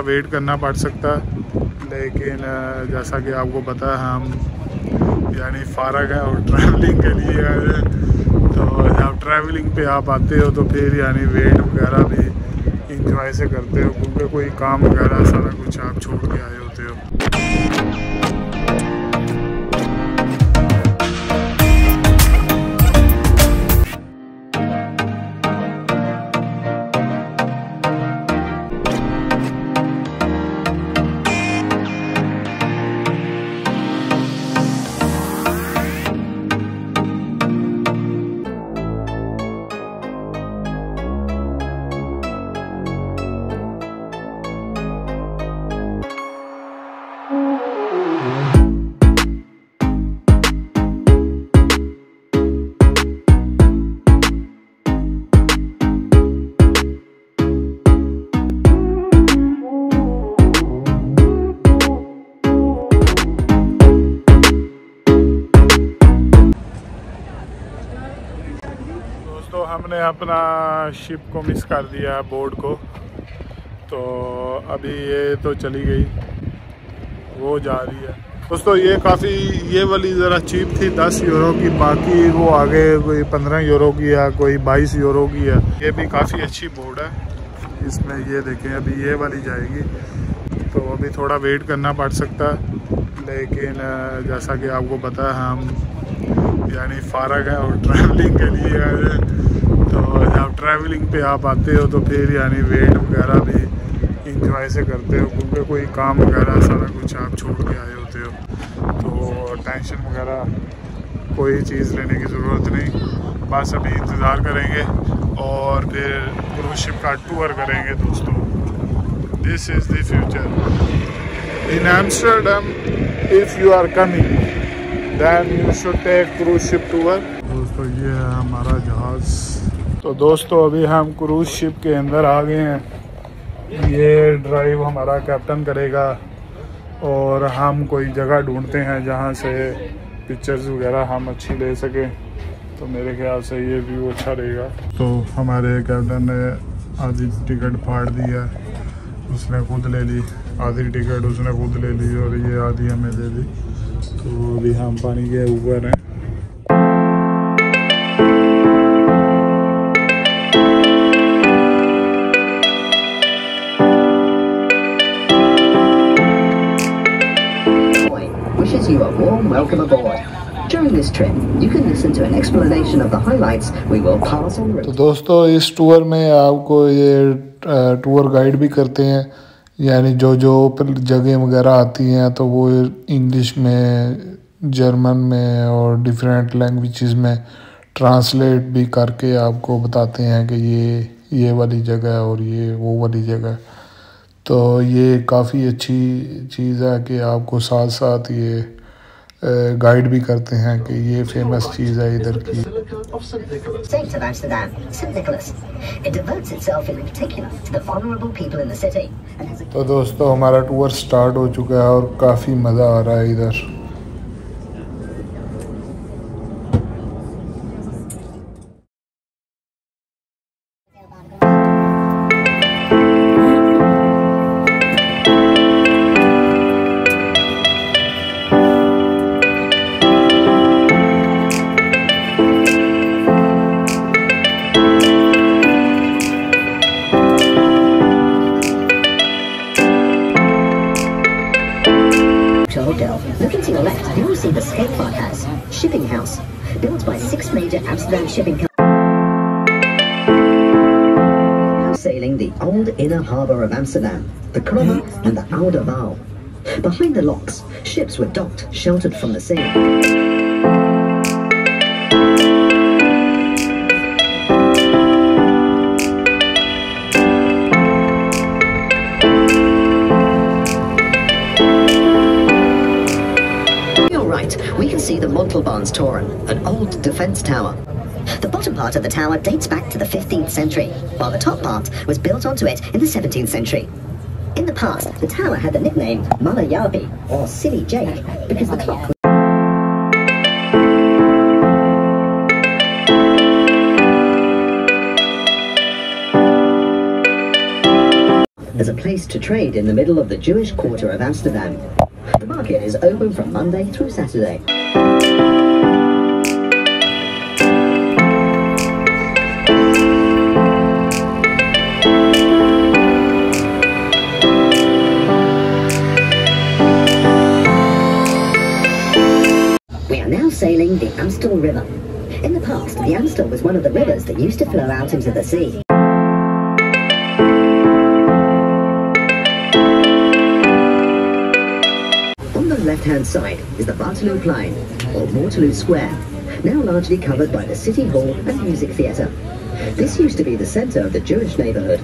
Wait करना पड़ सकता है, लेकिन जैसा कि आपको पता है हम यानी फ़ारग हैं और ट्रैवलिंग के लिए आए हैं। तो जब ट्रैवलिंग पे आप आते हो तो फिर यानी वेट वगैरह भी इंजॉय से करते हो, क्योंकि कोई काम वगैरह सारा कुछ आप छोड़ के आए होते हो। तो हमने अपना शिप को मिस कर दिया है, बोर्ड को। तो अभी ये तो चली गई, वो जा रही है। दोस्तों ये काफ़ी, ये वाली ज़रा चीप थी 10 यूरो की, बाकी वो आगे कोई 15 यूरो की है, कोई 22 यूरो की है। ये भी काफ़ी अच्छी बोर्ड है। इसमें ये देखें अभी ये वाली जाएगी, तो अभी थोड़ा वेट करना पड़ सकता है, लेकिन जैसा कि आपको पता है हम यानी फ़ारग हैं और ट्रैवलिंग के लिए आए हैं। तो जब ट्रैवलिंग पे आप आते हो तो फिर यानी वेट वगैरह भी इंजॉय से करते हो, क्योंकि कोई काम वगैरह सारा कुछ आप छोड़ के आए होते हो। तो टेंशन वगैरह कोई चीज़ लेने की ज़रूरत नहीं, बस अभी इंतज़ार करेंगे और फिर क्रूज़ शिप का टूर करेंगे। दोस्तों this is the future in Amsterdam. If you are coming then you should take cruise ship tour. दोस्तों ये है हमारा जहाज़। तो दोस्तों अभी हम क्रूज़ शिप के अंदर आ गए हैं। ये ड्राइव हमारा कैप्टन करेगा और हम कोई जगह ढूंढते हैं जहाँ से पिक्चर्स वगैरह हम अच्छी ले सकें। तो मेरे ख्याल से ये व्यू अच्छा रहेगा। तो हमारे कैप्टन ने आधी टिकट फाड़ दी है, उसने खुद ले ली आधी टिकट, उसने खुद ले ली और ये आधी हमें दे दी। तो अभी हम पानी के ऊपर हैं। Wishes you a warm welcome aboard. During this trip, you can listen to an explanation of the highlights we will pass on route. तो दोस्तों इस टूर में आपको ये टूर गाइड भी करते हैं, यानी जो जगह वगैरह आती हैं तो वो इंग्लिश में, जर्मन में और डिफरेंट लैंग्वेजेस में ट्रांसलेट भी करके आपको बताते हैं कि ये वाली जगह और ये वो वाली जगह। तो ये काफ़ी अच्छी चीज़ है कि आपको साथ साथ ये गाइड भी करते हैं कि ये फेमस चीज़ है इधर की। State of Amsterdam, St. Nicholas. It devotes itself in particular to the vulnerable people in the city. तो दोस्तों हमारा टूर स्टार्ट हो चुका है और काफ़ी मज़ा आ रहा है इधर। Looking to your left, you will see the Skatepark House, shipping house, built by 6 major Amsterdam shipping companies. Sailing the old inner harbour of Amsterdam, the Kromme and the Oude Waal. Behind the locks, ships were docked, sheltered from the sea. We can see the Montalbans-toren, an old defence tower. The bottom part of the tower dates back to the 15th century, while the top part was built onto it in the 17th century. In the past, the tower had the nickname Malayabi, or Silly Jake, because the clock was as a place to trade in the middle of the Jewish quarter of Amsterdam. The market is open from Monday through Saturday. We are now sailing the Amstel River. In the past, the Amstel was one of the rivers that used to flow out into the sea. On the left-hand side is the Waterlooplein, or Waterloo Square, now largely covered by the City Hall and Music Theatre. This used to be the centre of the Jewish neighbourhood.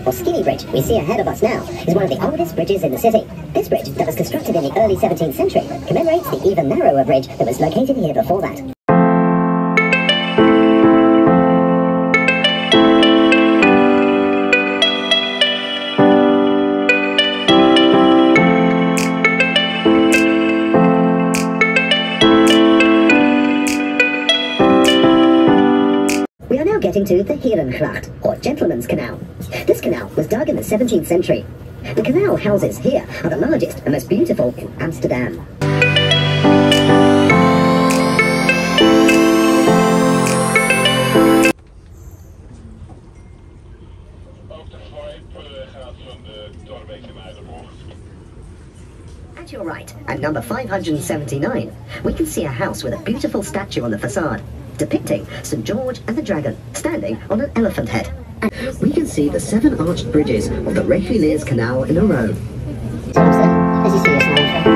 Or Skinny Bridge, we see ahead of us now, is one of the oldest bridges in the city. This bridge, that was constructed in the early 17th century, commemorates the even narrower bridge that was located here before that. We are now getting to the Herengracht, or Gentleman's Canal. This canal was dug in the 17th century. The canal houses here are the largest and most beautiful in Amsterdam. At your right, at number 579, we can see a house with a beautiful statue on the facade, depicting St. George and the Dragon, standing on an elephant head. And we can see the 7 arched bridges of the Reguliers Canal in a row. As you see us now.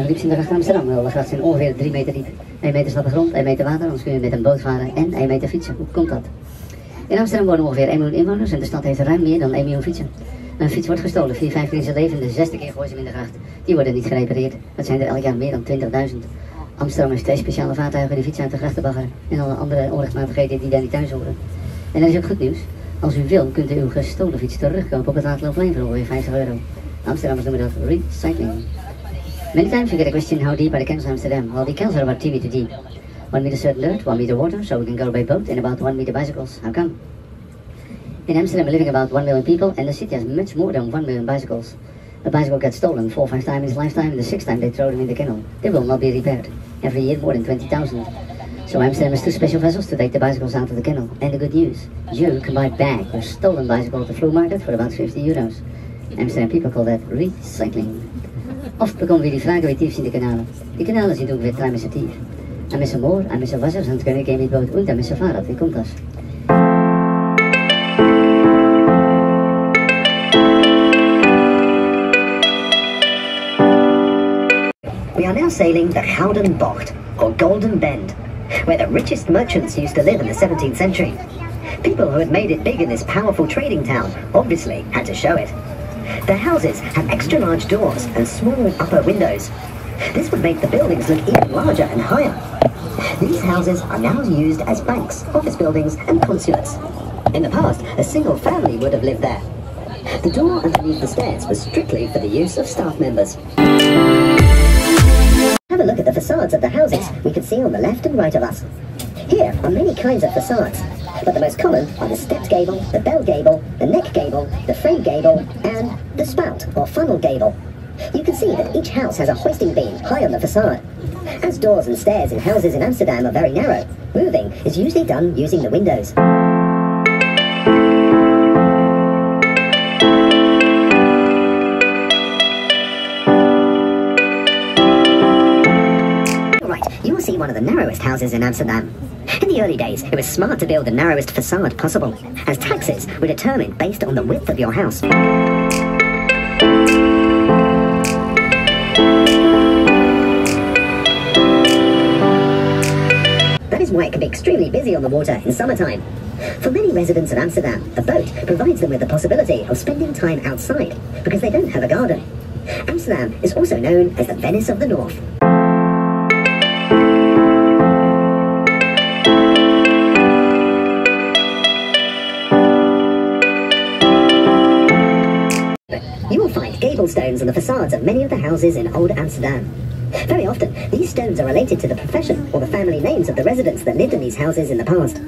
Diep in de gracht Amsterdam. De gracht zijn ongeveer 3 meter diep. 1 meter slappe grond, 1 meter water, anders kun je met een boot varen en 1 meter fietsen. Hoe komt dat? In Amsterdam wonen ongeveer 1 miljoen inwoners en de stad heeft ruim meer dan 1 miljoen fietsen. Een fiets wordt gestolen, 4-5 keer in zijn leven, de 6e keer gooien ze hem in de gracht. Die worden niet gerepareerd. Dat zijn er elk jaar meer dan 20.000. Amsterdam heeft 2 speciale vaartuigen die fietsen uit de grachten baggeren en alle andere onrechtmatigheden die daar niet thuis horen. En dat is ook goed nieuws. Als u wil, kunt u uw gestolen fiets terugkopen op het Waterlooplein voor ongeveer €50. Amsterdammers noemen dat recycling. Many times we get a question, how deep are the canals in Amsterdam? Well, the canals are about 2 meter deep. 1 meter certain dirt, 1 meter water, so we can go by boat, and about 1 meter bicycles. How come? In Amsterdam, living about 1 million people, and the city has much more than 1 million bicycles. A bicycle gets stolen 4 or 5 times in its lifetime, and the 6th time they throw them in the canal. They will not be repaired. Every year, more than 20,000. So Amsterdam has 2 special vessels to take the bicycles out of the canal. And the good news, you can buy back your stolen bicycle at the flea market for about €50. Amsterdam people call that recycling. Oft bekomen we die vragen wie tief in de kanalen. Die kanalen sind ungefähr 3 Meter tief. Ein bisschen mehr, ein bisschen Wasser, sonst können wir gehen mit Boot und ein bisschen Fahrrad. Wie kommt das? We are now sailing the Gouden Bocht, or Golden Bend, where the richest merchants used to live in the 17th century. People who had made it big in this powerful trading town obviously had to show it. Their houses have extra large doors and small upper windows. This would make the buildings look even larger and higher. These houses are now used as banks, office buildings and consulates. In the past, a single family would have lived there. The door underneath the stairs was strictly for the use of staff members. Have a look at the facades of the houses we can see on the left and right of us. Here are many kinds of facades, but the most common are the stepped gable, the bell gable, the neck gable, the frame gable, and the spout or funnel gable. You can see that each house has a hoisting beam high on the facade. As doors and stairs in houses in Amsterdam are very narrow, moving is usually done using the windows. You will see one of the narrowest houses in Amsterdam. In the early days, it was smart to build the narrowest facade possible, as taxes were determined based on the width of your house. That is why can be extremely busy on the water in summertime. For many residents of Amsterdam, a boat provides them with the possibility of spending time outside because they don't have a garden. Amsterdam is also known as the Venice of the North. You will find gable stones on the facades of many of the houses in Old Amsterdam. Very often, these stones are related to the profession or the family names of the residents that lived in these houses in the past.